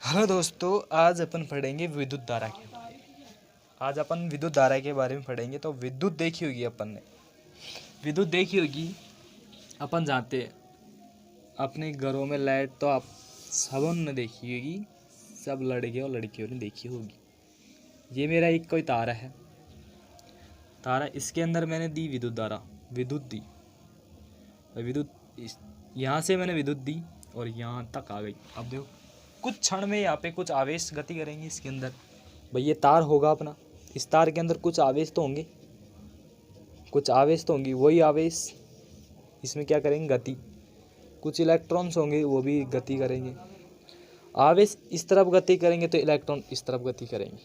Hello दोस्तों, आज अपन पढ़ेंगे विद्युत धारा के बारे में। आज अपन विद्युत धारा के बारे में पढ़ेंगे। तो विद्युत देखी होगी अपन ने, विद्युत देखी होगी। अपन जानते हैं अपने घरों में लाइट तो आप सबों ने देखी होगी, सब लड़के और लड़कियों ने देखी होगी। ये मेरा एक कोई तारा है, तारा, इसके अंदर मैंने दी विद्युत धारा, विद्युत दी, विद्युत यहाँ से मैंने विद्युत दी और यहाँ तक आ गई। अब देखो कुछ क्षण में यहाँ पे कुछ आवेश गति करेंगे इसके अंदर। भाई ये तार होगा अपना, इस तार के अंदर कुछ आवेश तो होंगे, कुछ आवेश तो होंगी। वही आवेश इसमें क्या करेंगे, गति। कुछ इलेक्ट्रॉन्स होंगे, वो भी गति करेंगे। आवेश इस तरफ गति करेंगे तो इलेक्ट्रॉन इस तरफ गति करेंगे,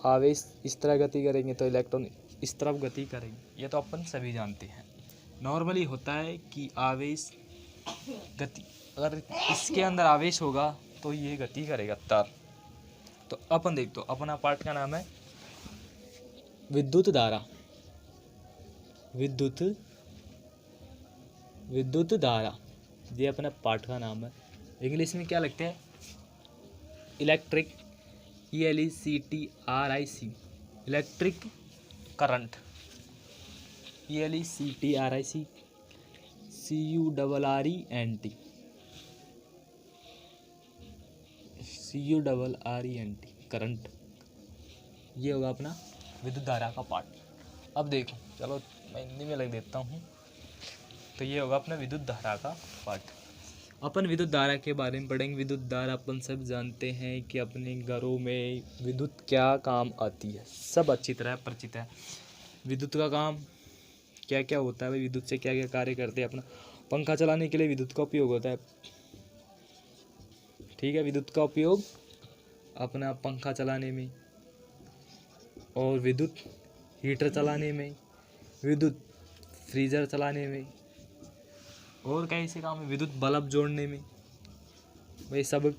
आवेश इस तरह गति करेंगे तो इलेक्ट्रॉन इस तरफ गति करेंगे। ये तो अपन सभी जानते हैं। नॉर्मली होता है कि आवेश गति, अगर इसके अंदर आवेश होगा तो ये गति करेगा तार। तो अपन देख, तो अपना पाठ का नाम है विद्युत धारा। विद्युत धारा, ये अपना पाठ का नाम है। इंग्लिश में क्या लिखते हैं, electric, ELECTRIC, electric current, ELECTRIC, CURRENT, current. ये होगा अपना विद्युत धारा का पार्ट। अब देखो, चलो मैं हिंदी में लिख देता हूँ। तो ये होगा अपना विद्युत धारा का पार्ट। अपन विद्युत धारा के बारे में पढ़ेंगे। विद्युत धारा अपन सब जानते हैं कि अपने घरों में विद्युत क्या काम आती है, सब अच्छी तरह परिचित है। विद्युत का काम क्या क्या होता है, भाई विद्युत से क्या क्या कार्य करते हैं। अपना पंखा चलाने के लिए विद्युत का उपयोग होता है, ठीक है। विद्युत का उपयोग अपना पंखा चलाने में, और विद्युत हीटर चलाने में, विद्युत फ्रीजर चलाने में, और कैसे काम है, विद्युत बल्ब जोड़ने में। भाई सब,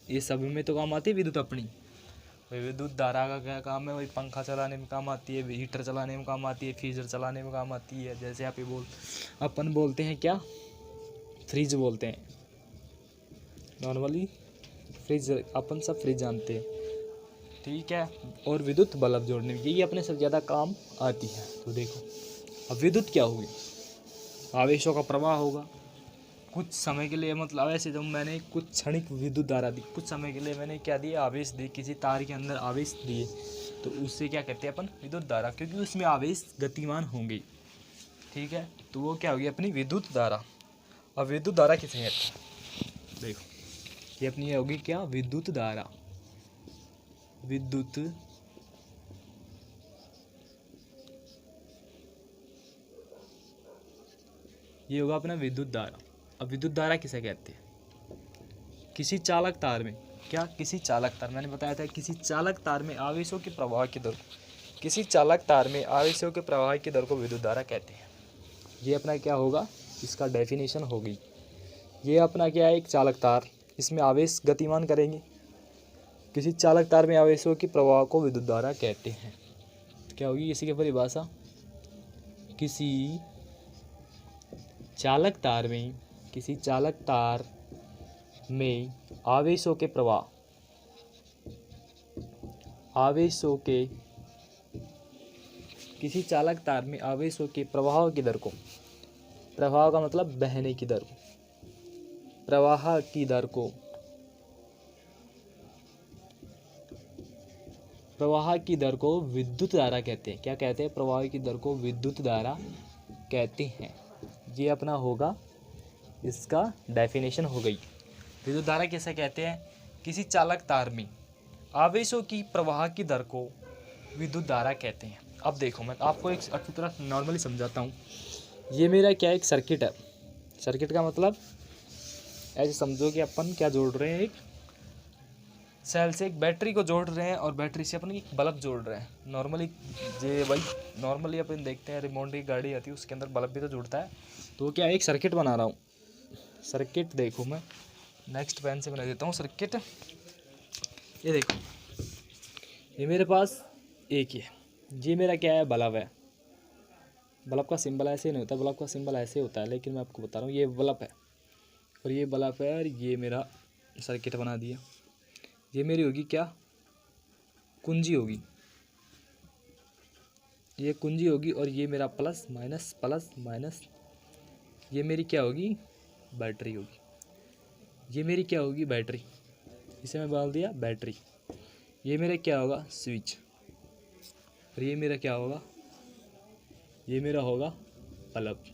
ये सब में तो काम आती है विद्युत अपनी। भाई विद्युत धारा का क्या काम है, वही पंखा चलाने में काम आती है, हीटर चलाने में काम आती है, फ्रीजर चलाने में काम आती है। जैसे आप अपन बोलते हैं क्या, फ्रिज बोलते हैं नॉर्मली, फ्रिज अपन सब फ्रिज जानते हैं, ठीक है। और विद्युत बल्ब जोड़ने में, यही अपने सब ज़्यादा काम आती है। तो देखो अब विद्युत क्या होगी, आवेशों का प्रवाह होगा कुछ समय के लिए। मतलब ऐसे जब मैंने कुछ क्षणिक विद्युत धारा दी, कुछ समय के लिए मैंने क्या दिया, आवेश दी, किसी तार के अंदर आवेश दिए, तो उससे क्या कहते हैं अपन, विद्युत धारा, क्योंकि उसमें आवेश गतिमान होंगे, ठीक है। तो वो क्या होगी, अपनी विद्युत धारा। अब विद्युत धारा किसे कहते हैं, देखो ये अपनी होगी क्या, विद्युत धारा। विद्युत ये होगा अपना विद्युत धारा। अब विद्युत धारा किसे कहते हैं, किसी चालक तार में, क्या, किसी चालक तार, मैंने बताया था किसी चालक तार में आवेशों के प्रवाह की दर, किसी चालक तार में आवेशों के प्रवाह की दर को विद्युत धारा कहते हैं। ये अपना क्या होगा, इसका डेफिनेशन होगी। ये अपना क्या है, एक चालक तार, इसमें आवेश गतिमान करेंगे। किसी चालक तार में आवेशों के प्रवाह को विद्युत धारा कहते हैं। क्या होगी इसी की परिभाषा, किसी चालक तार में, किसी चालक तार में आवेशों के प्रवाह, आवेशों के, किसी चालक तार में आवेशों के प्रवाह की दर को, प्रवाह का मतलब बहने की दर, प्रवाह की दर को, प्रवाह की दर को विद्युत धारा कहते हैं। क्या कहते हैं, प्रवाह की दर को विद्युत धारा कहते हैं। ये अपना होगा, इसका डेफिनेशन हो गई। विद्युत धारा कैसे कहते हैं, किसी चालक तार में आवेशों की प्रवाह की दर को विद्युत धारा कहते हैं। अब देखो मैं आपको एक अच्छी तरह नॉर्मली समझाता हूँ। ये मेरा क्या, एक सर्किट है। सर्किट का मतलब ऐसे समझो कि अपन क्या जोड़ रहे हैं, एक सेल से एक बैटरी को जोड़ रहे हैं, और बैटरी से अपन एक बल्ब जोड़ रहे हैं। नॉर्मली जे भाई, नॉर्मली अपन देखते हैं रिमोट की गाड़ी आती है, उसके अंदर बल्ब भी तो जुड़ता है। तो क्या, एक सर्किट बना रहा हूँ। सर्किट देखो, मैं नेक्स्ट पेन से बना देता हूँ सर्किट। ये देखो, ये मेरे पास एक ही है, ये मेरा क्या है, बल्ब है। बल्ब का सिंबल ऐसे नहीं होता, बल्ब का सिंबल ऐसे होता है, लेकिन मैं आपको बता रहा हूँ ये बल्ब है, और ये बल्ब है, और ये मेरा सर्किट बना दिया। ये मेरी होगी क्या, कुंजी होगी, ये कुंजी होगी, और ये मेरा प्लस माइनस, ये मेरी क्या होगी, बैटरी होगी। ये मेरी क्या होगी, बैटरी, इसे मैं बोल दिया बैटरी। ये मेरा क्या होगा, स्विच, और ये मेरा क्या होगा, ये मेरा होगा बल्ब।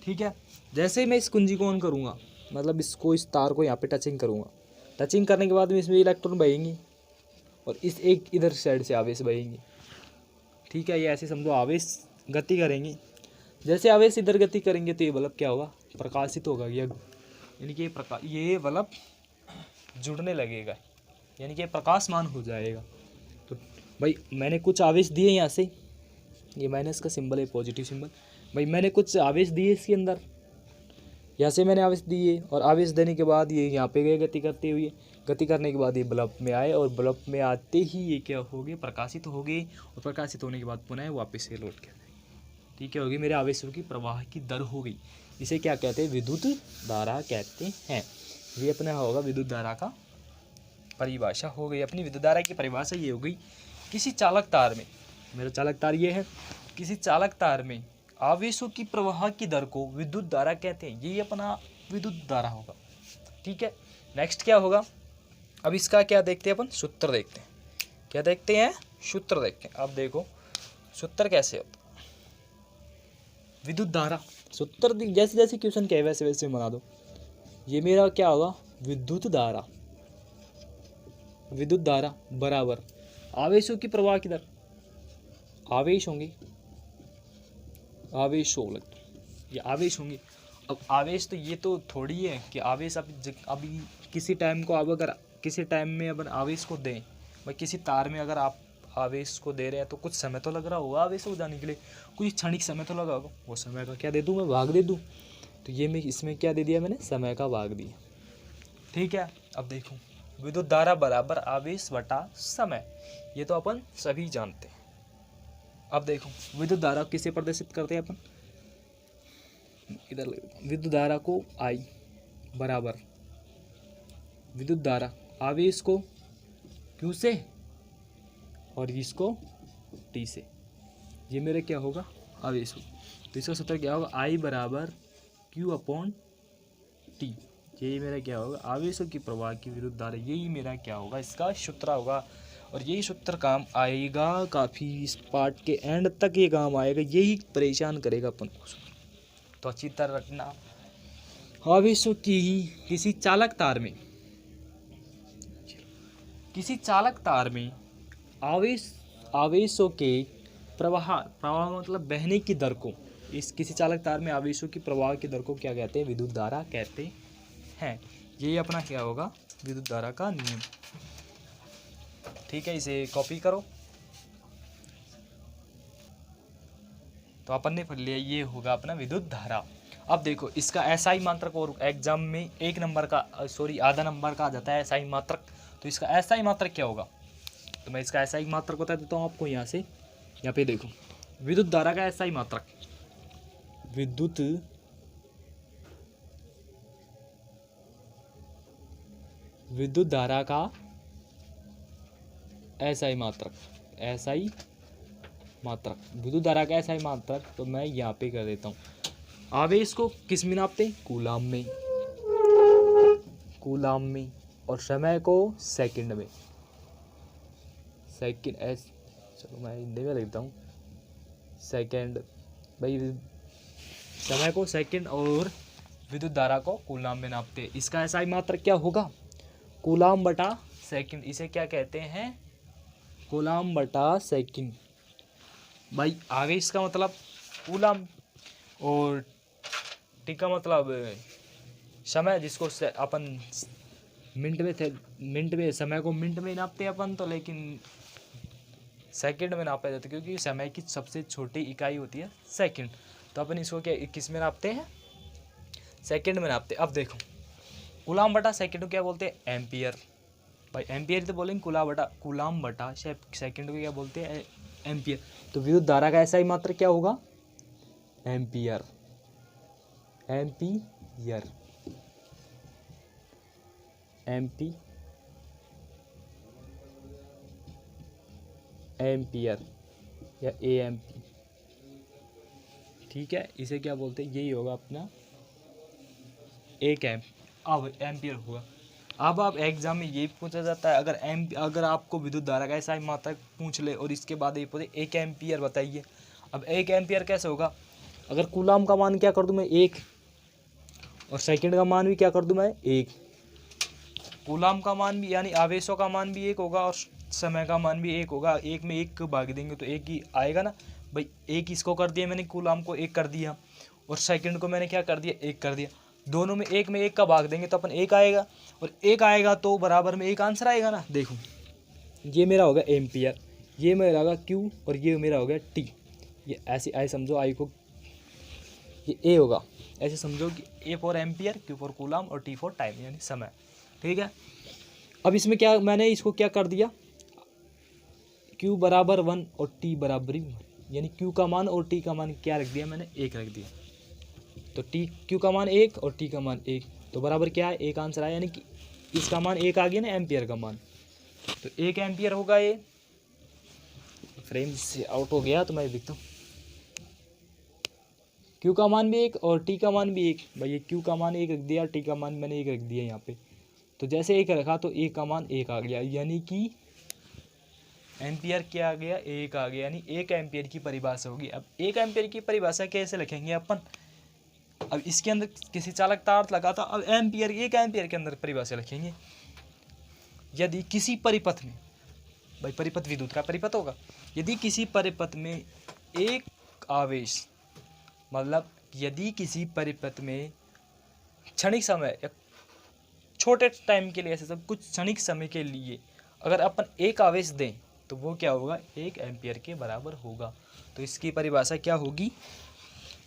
ठीक है। जैसे ही मैं इस कुंजी को ऑन करूँगा, मतलब इसको, इस तार को यहाँ पे टचिंग करूँगा, टचिंग करने के बाद में इसमें इलेक्ट्रॉन बहेंगी और इस एक इधर साइड से आवेश बहेंगी। ठीक है, ये ऐसे समझो आवेश गति करेंगे। जैसे आवेश इधर गति करेंगे तो ये बल्ब क्या होगा, प्रकाशित होगा, यानी कि ये बल्ब जुड़ने लगेगा, यानी कि प्रकाशमान हो जाएगा। तो भाई मैंने कुछ आवेश दिए यहाँ से, ये माइनस का सिंबल है, पॉजिटिव सिंबल। भाई मैंने कुछ आवेश दिए इसके अंदर, यहाँ से मैंने आवेश दिए, और आवेश देने के बाद ये यहाँ पे गए गति करते हुए, गति करने के बाद ये बल्ब में आए, और बल्ब में आते ही ये क्या हो गए, प्रकाशित हो गए, और प्रकाशित होने के बाद पुनः वापस से लौट गए। ठीक है, होगी मेरे आवेशों की प्रवाह की दर हो गई। इसे क्या कहते हैं, विद्युत धारा कहते हैं। ये अपना होगा विद्युत धारा का परिभाषा हो गई। अपनी विद्युत धारा की परिभाषा ये हो गई, किसी चालक तार में, मेरा चालक तार ये है, किसी चालक तार में आवेशों की प्रवाह की दर को विद्युत धारा कहते हैं। यही अपना विद्युत धारा होगा। ठीक है, नेक्स्ट क्या होगा, अब इसका क्या देखते हैं अपन, सूत्र देखते हैं। क्या देखते हैं, सूत्र देखते हैं। अब देखो सूत्र कैसे होता, विद्युत धारा सूत्र जैसे जैसे क्वेश्चन क्या है वैसे वैसे बना दो। ये मेरा क्या होगा, विद्युत धारा, विद्युत धारा बराबर आवेशों की प्रवाह की दर, आवेश होंगे, आवेश हो लग, ये आवेश होंगे। अब आवेश तो ये तो थोड़ी है कि आवेश अभी किसी टाइम को, अब अगर किसी टाइम में अपन आवेश को दें, भाई किसी तार में अगर आप आवेश को दे रहे हैं तो कुछ समय तो लग रहा होगा आवेश हो जाने के लिए, कुछ क्षणिक समय तो लगा होगा। वो समय का क्या दे दूँ मैं, भाग दे दूँ। तो ये मैं इसमें क्या दे दिया मैंने, समय का भाग दिया। ठीक है, अब देखो विद्युत धारा बराबर आवेश बटा समय, ये तो अपन सभी जानते हैं। अब देखो विद्युत धारा किसे प्रदर्शित करते हैं अपन, इधर विद्युत धारा को I बराबर विद्युत धारा आवेश को Q से और इसको T से, ये मेरे क्या होगा, आवेश होगा। तो इसका सूत्र क्या होगा, I बराबर Q अपॉन T, यही मेरा क्या होगा, आवेशों की प्रवाह की विद्युत धारा, यही मेरा क्या होगा, इसका सूत्र होगा। और यही सूत्र काम आएगा काफ़ी, इस पार्ट के एंड तक ये काम आएगा, यही परेशान करेगा अपन को। तो अच्छी तरह रखना, आवेशों की किसी चालक तार में, किसी चालक तार में आवेशों के प्रवाह मतलब बहने की दर को, इस किसी चालक तार में आवेशों की प्रवाह की दर को क्या कहते हैं, विद्युत धारा कहते हैं। यही अपना क्या होगा, विद्युत धारा का नियम। ठीक है, इसे कॉपी करो। तो अपन ने पढ़ लिया, ये होगा अपना विद्युत धारा। अब देखो इसका एसआई मात्रक, और एग्जाम में एक नंबर का आधा नंबर का आ जाता है एसआई मात्रक। तो इसका एसआई मात्रक क्या होगा, तो मैं इसका एसआई मात्रक बता देता हूँ आपको। यहाँ पे देखो विद्युत धारा का एसआई मात्रक, विद्युत धारा का एसआई मात्रक, एसआई मात्रक, विद्युत धारा का एसआई मात्रक। तो मैं यहाँ पे कर देता हूँ, आवेश को किस में नापते हैं, कूलाम में, कूलाम में, और समय को सेकंड में, सेकंड एस, चलो मैं हिंदी में लिखता हूँ, सेकंड, भाई समय को सेकंड और विद्युत धारा को कूलाम में नापते हैं। इसका एसआई मात्रक क्या होगा, कूलाम बटा सेकंड, इसे क्या कहते हैं, कूलाम बटा सेकंड। भाई आवेश का मतलब कूलाम, और टी का मतलब समय, जिसको अपन मिनट में समय को मिनट में नापते हैं अपन तो, लेकिन सेकंड में नापा जाता है क्योंकि समय की सबसे छोटी इकाई होती है सेकंड। तो अपन इसको क्या किस में नापते हैं, सेकंड में नापते हैं। अब देखो कूलाम बटा सेकंड को क्या बोलते हैं, एम्पियर। भाई एम्पियर तो बोलेंगे, कूलाम बटा सेकंड को क्या बोलते हैं, एम्पियर। तो विद्युत धारा का एसआई मात्रक क्या होगा, एम्पियर, एम्पियर, एम्पियर या एएमपी, ठीक है, इसे क्या बोलते हैं, यही होगा अपना एक अब एम्पियर होगा। अब आप एग्जाम में ये पूछा जाता है, अगर आपको विद्युत धारा का ऐसा ही मात्रक पूछ ले और इसके बाद ये पूछे एक एम्पियर बताइए। अब एक एम्पियर कैसे होगा, अगर कूलाम का मान क्या कर दूं मैं 1 और सेकंड का मान भी क्या कर दूं मैं 1, कूलाम का मान भी यानी आवेशों का मान भी 1 होगा और समय का मान भी 1 होगा। 1 में 1 भाग देंगे तो 1 ही आएगा ना भाई। 1 इसको कर दिया मैंने, कूलाम को 1 कर दिया और सेकंड को मैंने क्या कर दिया 1 कर दिया। दोनों में 1 का भाग देंगे तो अपन 1 आएगा और 1 आएगा तो बराबर में 1 आंसर आएगा ना। देखो ये मेरा होगा एम्पियर, ये मेरा होगा क्यू और ये मेरा हो गया टी। ये ऐसे समझो आई को, ये ए होगा, ऐसे समझो कि A for ampere, Q for coulomb और टी फॉर टाइम यानी समय, ठीक है। अब इसमें क्या मैंने इसको क्या कर दिया, Q बराबर 1 और T बराबर 1, यानी Q का मान और T का मान क्या रख दिया मैंने 1 रख दिया। तो Q का मान 1 और T का मान 1, तो बराबर क्या है 1 आंसर आया, यानी कि इसका मान 1 आ गया ना एम्पियर का मान, तो 1 एम्पियर होगा। ये फ्रेम से आउट हो गया तो मैं लिखता हूँ Q का मान भी 1 और T का मान भी 1, भाई ये Q का मान 1 रख दिया, T का मान मैंने 1 रख दिया यहाँ पे, तो जैसे 1 रखा तो 1 का मान 1 आ गया, यानी कि एम्पियर क्या आ गया 1 आ गया, यानी 1 एम्पियर की परिभाषा होगी। अब 1 एम्पियर की परिभाषा कैसे लिखेंगे अपन, अब इसके अंदर किसी चालकता अर्थ लगा था, अब एम्पियर 1 एम्पियर के अंदर परिभाषा लिखेंगे। यदि किसी परिपथ में, भाई परिपथ विद्युत का परिपथ होगा, यदि किसी परिपथ में एक आवेश, मतलब यदि किसी परिपथ में क्षणिक समय या छोटे टाइम के लिए, ऐसे सब कुछ क्षणिक समय के लिए अगर अपन एक आवेश दें तो वो क्या होगा 1 एम्पियर के बराबर होगा। तो इसकी परिभाषा क्या होगी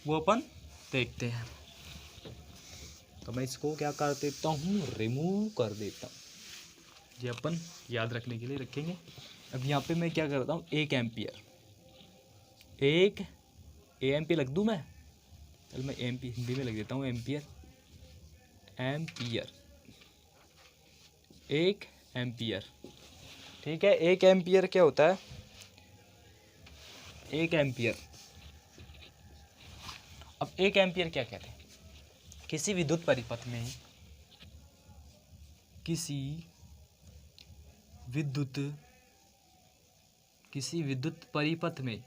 वो अपन देखते हैं। तो मैं इसको क्या कर देता हूँ, रिमूव कर देता हूँ, ये अपन याद रखने के लिए रखेंगे। अब यहाँ पे मैं क्या करता हूँ 1 एम्पियर, 1 एएमपी लग दूँ मैं, चल मैं एमपी हिंदी में लग देता हूँ एम्पियर, 1 एम्पियर, ठीक है। 1 एम्पियर क्या होता है, 1 एम्पियर, अब 1 एम्पियर क्या कहते हैं, किसी विद्युत परिपथ में, किसी विद्युत परिपथ में,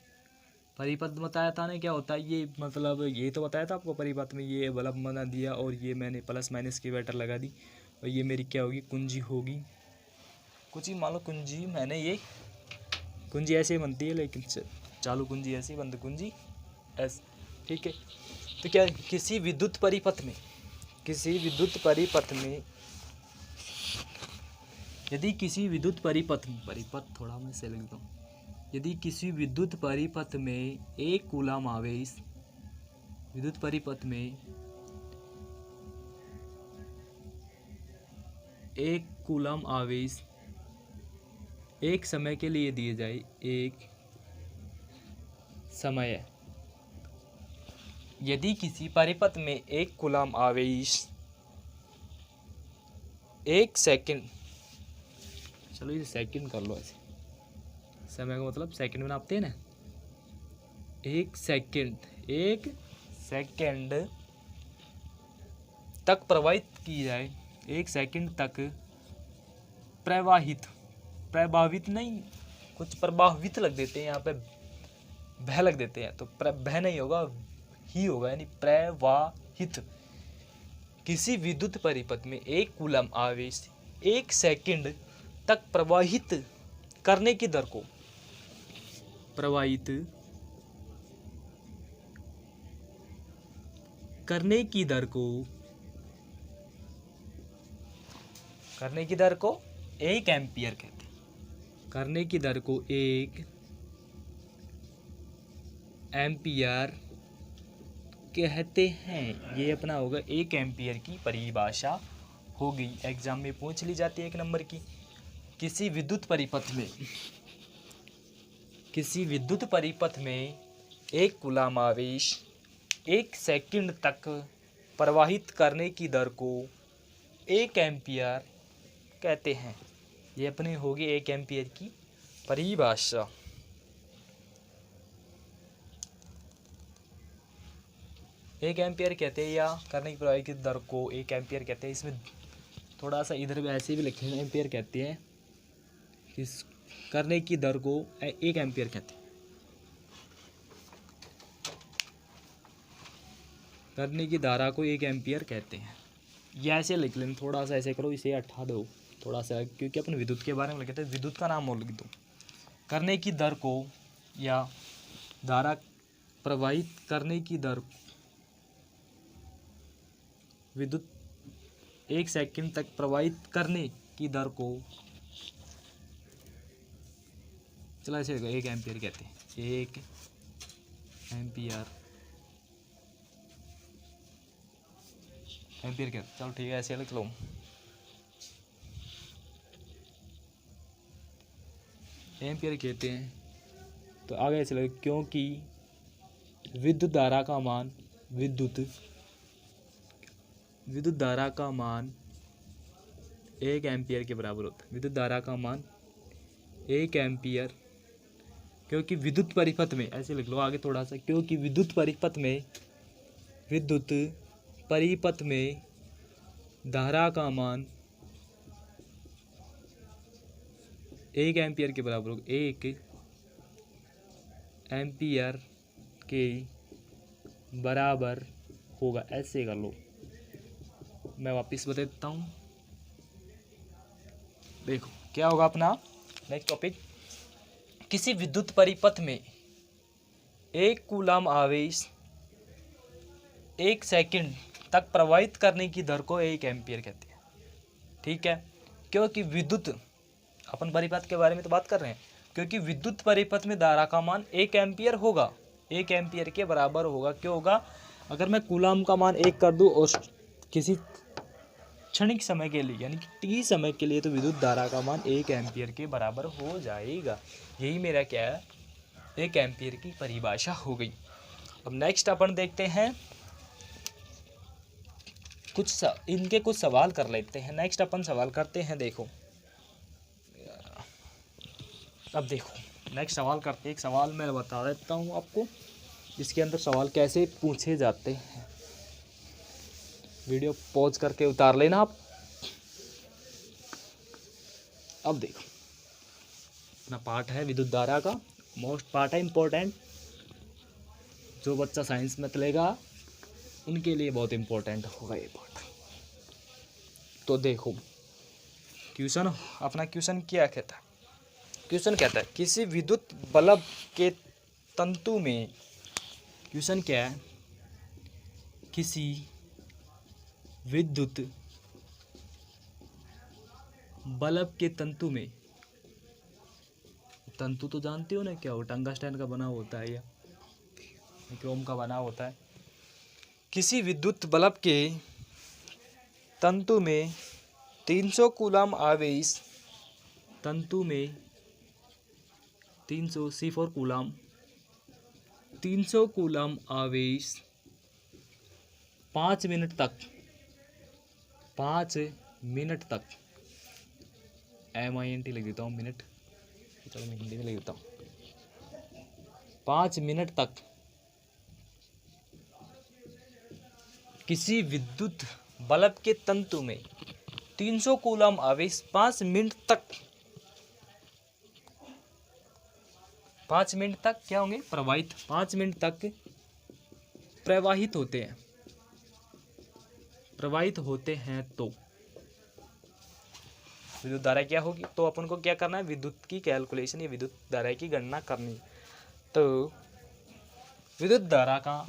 परिपथ बताया था ना क्या होता है ये, मतलब ये तो बताया था आपको, परिपथ में ये बल्ब बना दिया और ये मैंने प्लस माइनस की बैटर लगा दी और ये मेरी क्या होगी कुंजी होगी, कुछ ही मान लो कुंजी, मैंने ये कुंजी ऐसे ही बनती है लेकिन चालू कुंजी ऐसी, बंद कुंजी ऐसे, ठीक है। तो क्या किसी विद्युत परिपथ में, यदि किसी विद्युत परिपथ थोड़ा मैं से लिखता हूँ, यदि किसी विद्युत परिपथ में एक कूलाम आवेश, विद्युत परिपथ में एक कूलाम आवेश एक समय के लिए दिए जाए, एक समय, यदि किसी परिपथ में एक कूलाम आवेश 1 सेकंड, चलो ये सेकंड कर लो, ऐसे समय का मतलब सेकंड में नापते हैं ना, 1 सेकंड तक प्रवाहित की जाए, 1 सेकंड तक प्रभावित नहीं, कुछ प्रभावित लग देते हैं यहाँ पे, भय लग देते हैं, तो भय नहीं होगा ही होगा, यानी प्रवाहित। किसी विद्युत परिपथ में एक कूलम आवेश 1 सेकंड तक प्रवाहित करने की दर को, प्रवाहित करने की दर को 1 एम्पियर कहते हैं, करने की दर को 1 एम्पियर कहते हैं। ये अपना होगा 1 एम्पियर की परिभाषा होगी, एग्जाम में पूछ ली जाती है 1 नंबर की। किसी विद्युत परिपथ में एक कूलाम आवेश 1 सेकंड तक प्रवाहित करने की दर को 1 एम्पियर कहते हैं। ये अपनी होगी 1 एम्पियर की परिभाषा। 1 एम्पियर कहते हैं, या करने की प्रवाह की दर को 1 एम्पियर कहते हैं। इसमें थोड़ा सा इधर भी ऐसे भी लिखे हैं, एम्पियर कहते हैं, इस करने की दर को 1 एम्पियर कहते हैं। करने की धारा को 1 एम्पियर कहते हैं। ये ऐसे लिख लें, थोड़ा सा ऐसे करो, इसे हटा दो थोड़ा सा, क्योंकि अपन विद्युत के बारे में लिखते हैं, विद्युत का नाम और लिख दो। करने की दर को या धारा प्रवाहित करने की दर, विद्युत 1 सेकंड तक प्रवाहित करने की दर को, चला ऐसे 1 एम्पियर कहते हैं। 1 एम्पियर कहते, चलो ठीक है, ऐसे लिख लो। एम्पियर कहते हैं। तो आगे ऐसे लगे, क्योंकि विद्युत धारा का मान विद्युत धारा का मान 1 एम्पियर के बराबर होता है। विद्युत धारा का मान 1 एम्पियर, क्योंकि विद्युत परिपथ में, ऐसे लिख लो आगे थोड़ा सा, क्योंकि विद्युत परिपथ में धारा का मान 1 एम्पियर के बराबर होगा। 1 एम्पियर के बराबर होगा, ऐसे कर लो। मैं वापस बता देता हूँ, देखो क्या होगा अपना नेक्स्ट टॉपिक। किसी विद्युत परिपथ में 1 कूलाम आवेश 1 सेकंड तक प्रवाहित करने की दर को 1 एम्पियर कहते हैं। ठीक है, क्योंकि विद्युत, अपन परिपथ के बारे में तो बात कर रहे हैं, क्योंकि विद्युत परिपथ में धारा का मान 1 एम्पियर होगा, 1 एम्पियर के बराबर होगा। क्यों होगा? अगर मैं कूलाम का मान 1 कर दूं और किसी क्षणिक समय के लिए, यानी कि टी समय के लिए, तो विद्युत धारा का मान 1 एम्पियर के बराबर हो जाएगा। यही मेरा क्या है, 1 एम्पियर की परिभाषा हो गई। अब नेक्स्ट अपन देखते हैं, इनके कुछ सवाल कर लेते हैं। नेक्स्ट अपन सवाल करते हैं, देखो अब देखो नेक्स्ट सवाल करते हैं। एक सवाल मैं बता देता हूँ आपको, इसके अंदर सवाल कैसे पूछे जाते हैं। वीडियो पॉज करके उतार लेना आप। अब देखो, अपना पार्ट है विद्युत धारा का, मोस्ट पार्ट है, इम्पोर्टेंट। जो बच्चा साइंस में चलेगा उनके लिए बहुत इम्पोर्टेंट होगा ये पार्ट। तो देखो क्वेश्चन, अपना क्वेश्चन क्या कहता है? क्वेश्चन कहता है किसी विद्युत बल्ब के तंतु में, क्वेश्चन क्या है, किसी विद्युत बल्ब के तंतु में, तंतु तो जानते हो ना क्या हो, टंगस्टन का बना होता है या क्रोम का बना होता है। किसी विद्युत बल्ब के तंतु में 300 कूलाम आवेश, तंतु में 300 C4 कूलाम, 300 कूलाम आवेश 5 मिनट तक, 5 मिनट तक, MINT लिख देता हूँ मिनट, चलो मैं हिंदी में लिख देता हूँ, 5 मिनट तक किसी विद्युत बल्ब के तंतु में 300 कूलाम आवेश 5 मिनट तक, 5 मिनट तक क्या होंगे? प्रवाहित, 5 मिनट तक प्रवाहित होते हैं, प्रवाहित होते हैं। तो विद्युत धारा क्या होगी? तो अपन को क्या करना है? विद्युत की कैलकुलेशन या विद्युत धारा की गणना करनी है। तो विद्युत धारा का,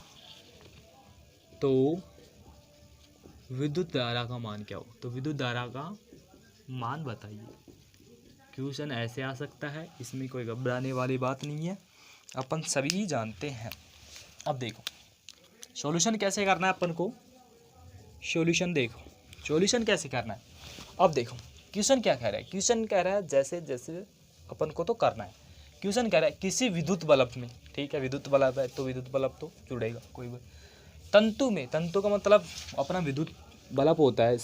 तो विद्युत धारा का मान क्या हो? तो विद्युत धारा का मान बताइए। क्वेश्चन ऐसे आ सकता है, इसमें कोई घबराने वाली बात नहीं है, अपन सभी जानते हैं। अब देखो सॉल्यूशन कैसे करना है अपन को, सॉल्यूशन देखो सॉल्यूशन कैसे करना है। अब देखो क्वेश्चन क्या कह रहा है, क्वेश्चन कह रहा है जैसे जैसे अपन को तो करना है। क्वेश्चन कह रहा है किसी विद्युत बल्ब में, ठीक है विद्युत बल्ब है तो विद्युत बल्ब तो जुड़ेगा कोई भी, तंतु में, तंतु का मतलब अपना विद्युत बल्ब होता है,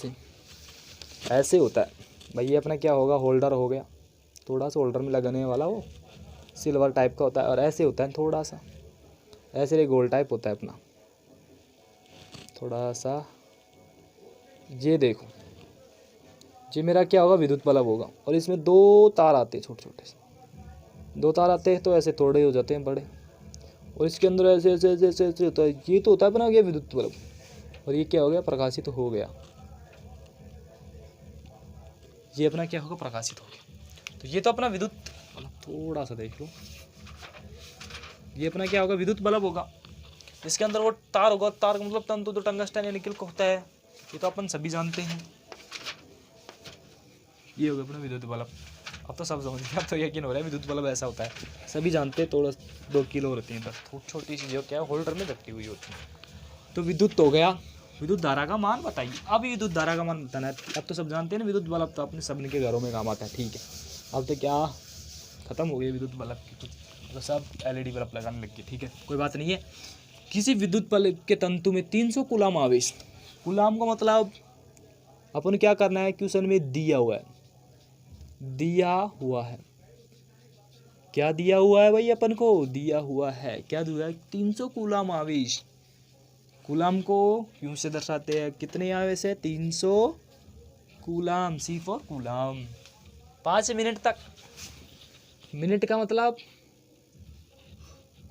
ऐसे होता है भाई। ये अपना क्या होगा? होल्डर हो गया, थोड़ा सा होल्डर में लगाने वाला, वो सिल्वर टाइप का होता है, और ऐसे होता है थोड़ा सा, ऐसे गोल टाइप होता है अपना, थोड़ा सा, ये देखो, ये मेरा क्या होगा, विद्युत बल्ब होगा। और इसमें दो तार आते हैं, छोटे छोटे से दो तार आते हैं, तो ऐसे थोड़े हो जाते हैं बड़े, और इसके अंदर ऐसे ऐसे ऐसे ऐसे ऐसे होता है। ये तो होता है अपना गया विद्युत बल्ब, और ये क्या हो गया, प्रकाशित हो गया। ये अपना क्या होगा, प्रकाशित हो गया। तो ये तो अपना विद्युत बल्ब, थोड़ा सा देख लो, ये अपना क्या होगा, विद्युत बल्ब होगा। इसके अंदर वो तार होगा, तार का मतलब तंतु तो टंगस्टन या निकल का होता है, ये तो अपन सभी जानते हैं। ये हो गया अपना विद्युत बल्ब। अब तो सब समझ गया, अब तो यकीन हो रहा है विद्युत बल्ब ऐसा होता है, सभी जानते हैं। थोड़ा 2 किलो होती है बस, छोटी सी जो क्या है होल्डर में रखी हुई होती है। तो विद्युत हो गया। विद्युत धारा का मान बताइए। अब विद्युत धारा का मान बताना है। अब तो सब जानते हैं ना, विद्युत बल्ब तो अपने सबने के घरों में काम आता है, ठीक है। अब तो क्या खत्म हो गया विद्युत बल्ब की कुछ, तो सब LED बल्ब लगाने लग गए, ठीक है, कोई बात नहीं है। किसी विद्युत बल्ब के तंतु में 300 कूलाम आवेश, कूलाम का मतलब अपन क्या करना है, क्वेश्चन में दिया हुआ है, दिया हुआ है, क्या दिया हुआ है भाई, अपन को दिया हुआ है, क्या दिया है, 300 कूलाम आवेश। कूलाम को क्यों से दर्शाते हैं, कितने आवेश है, 300 coulomb, C for coulomb. 5 minute तक, मिनट का मतलब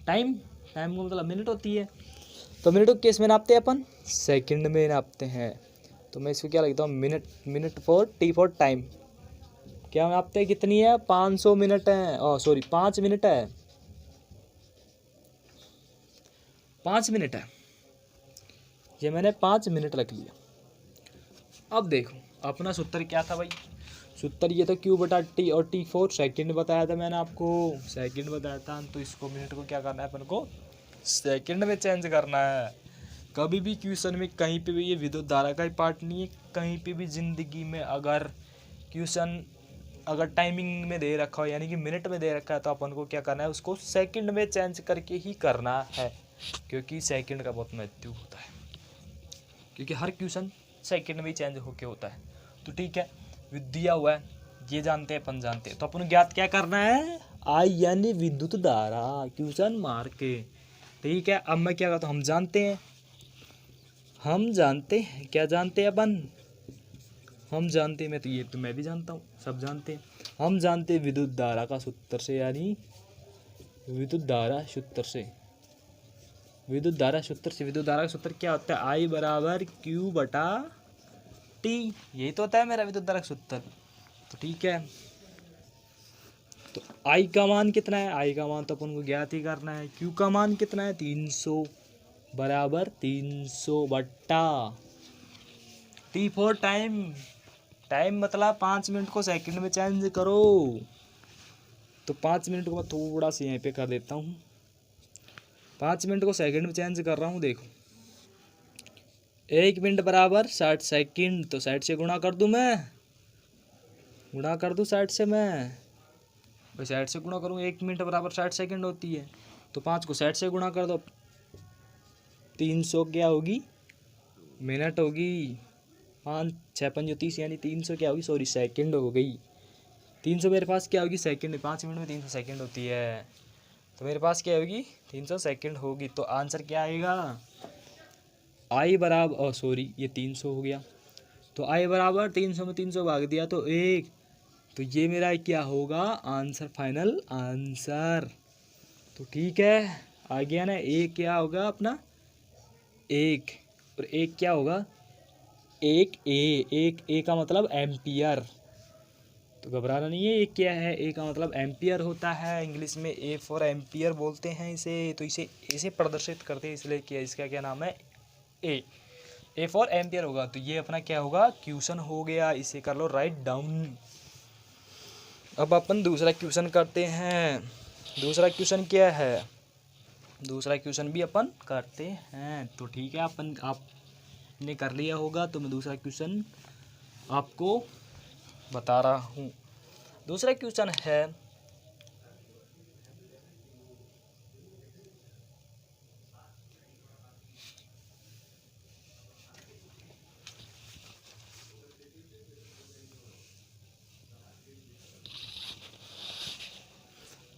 टाइम, टाइम का मतलब मिनट होती है, तो मिनट को केस में नापते हैं अपन, सेकंड में नापते हैं। तो मैं इसको क्या लिखता हूँ, minute, minute for T for time, क्या नापते हैं, कितनी है, 500 मिनट है, सॉरी 5 मिनट है, 5 मिनट है, ये मैंने 5 मिनट रख लिया। अब देखो अपना सूत्र क्या था भाई, सूत्र ये था Q बटा T, और T 4 सेकेंड बताया था मैंने आपको, सेकेंड बताया था। तो इसको मिनट को क्या करना है, अपन को सेकेंड में चेंज करना है। कभी भी क्वेश्चन में कहीं पे भी ये विद्युत धारा का ही पार्ट नहीं है, कहीं पे भी ज़िंदगी में अगर क्वेश्चन अगर टाइमिंग में दे रखा हो, यानी कि मिनट में दे रखा है, तो अपन को क्या करना है, उसको सेकंड में चेंज करके ही करना है, क्योंकि सेकंड का बहुत महत्व होता है, क्योंकि हर क्वेश्चन सेकंड में ही चेंज होके होता है। तो ठीक है, दिया हुआ है, ये जानते हैं, अपन जानते हैं, तो अपन ज्ञात क्या करना है, आई यानी विद्युत धारा, क्वेश्चन मार के, ठीक है। अब मैं क्या करता हूँ, हम जानते हैं, हम जानते हैं, क्या जानते हैं अपन, हम जानते हैं, मैं तो ये तो मैं भी जानता हूँ, सब जानते हैं। हम जानते हैं विद्युत धारा का सूत्र से, यानी विद्युत धारा सूत्र से, विद्युत धारा सूत्र से, विद्युत धारा का सूत्र क्या होता है, आई बराबर Q बटा T, यही तो होता है मेरा विद्युत धारा का सूत्र। तो ठीक है, तो आई का मान कितना है, आई का मान तो अपन को ज्ञात ही करना है। Q का मान कितना है, 300 बराबर 300 बट्टा T फॉर टाइम, टाइम मतलब 5 मिनट को सेकंड में चेंज करो। तो 5 मिनट को मैं थोड़ा सा यहाँ पे कर देता हूँ, 5 मिनट को सेकंड में चेंज कर रहा हूँ। देखो 1 मिनट बराबर 60 सेकंड, तो 60 से गुणा कर दूँ, मैं गुणा कर दूँ 60 से, मैं भाई 60 से गुणा करूँ, 1 मिनट बराबर 60 सेकंड होती है, तो 5 को 60 से गुणा कर दो, 300 क्या होगी, मिनट होगी, 5 6 5 30, यानी 300 क्या होगी, सॉरी सेकंड हो गई। 300 मेरे पास क्या होगी, सेकंड, 5 मिनट में 300 सेकंड होती है, तो मेरे पास क्या होगी, 300 सेकंड होगी। तो आंसर क्या आएगा, आई बराबर, सॉरी ये 300 हो गया, तो आई बराबर 300 में 300 भाग दिया तो 1, तो ये मेरा क्या होगा आंसर, फाइनल आंसर। तो ठीक है, आ गया ना, एक क्या होगा अपना, एक, और एक क्या होगा, एक ए का मतलब एम्पियर, तो घबराना नहीं है, ये क्या है, ए का मतलब एम्पियर होता है, इंग्लिश में ए फॉर एम्पियर बोलते हैं इसे। तो इसे प्रदर्शित करते हैं, इसलिए क्या, इसका क्या नाम है, ए फॉर एम्पियर होगा। तो ये अपना क्या होगा, क्वेश्चन हो गया, इसे कर लो राइट डाउन। अब अपन दूसरा क्वेश्चन करते हैं। दूसरा क्वेश्चन क्या है, दूसरा क्वेश्चन भी अपन करते हैं। तो ठीक है, अपन आपने कर लिया होगा, तो मैं दूसरा क्वेश्चन आपको बता रहा हूँ। दूसरा क्वेश्चन है,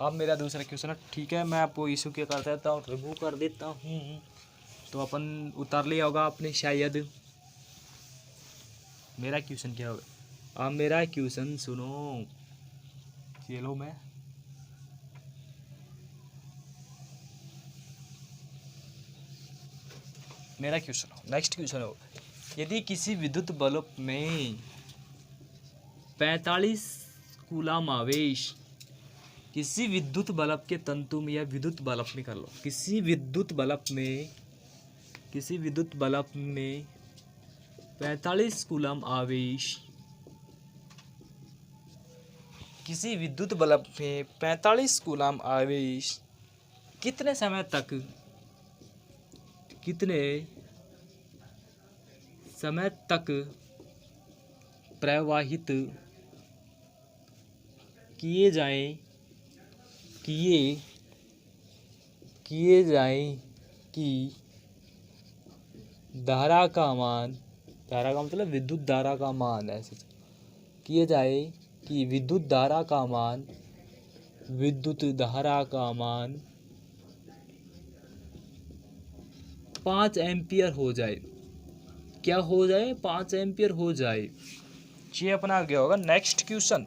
अब मेरा दूसरा क्वेश्चन है, ठीक है, मैं आपको इशू क्या कर देता हूँ, रिमूव कर देता हूँ। तो अपन उतार लिया होगा आपने शायद। मेरा क्वेश्चन क्या होगा, आप मेरा क्वेश्चन सुनो। चलो मेरा क्वेश्चन हो, नेक्स्ट क्वेश्चन हो, यदि किसी विद्युत बल्ब में 45 कूलाम आवेश, किसी विद्युत बल्ब के तंतु में या विद्युत बल्ब में कर लो, किसी विद्युत बल्ब में 45 कूलाम आवेश, किसी विद्युत बल्ब में 45 कूलाम आवेश कितने समय तक प्रवाहित किए जाएं कि धारा का मतलब विद्युत धारा का मान, ऐसे किए जाए कि विद्युत धारा का मान 5 एम्पियर हो जाए। क्या हो जाए? 5 एम्पियर हो जाए। ये अपना आ गया होगा नेक्स्ट क्वेश्चन।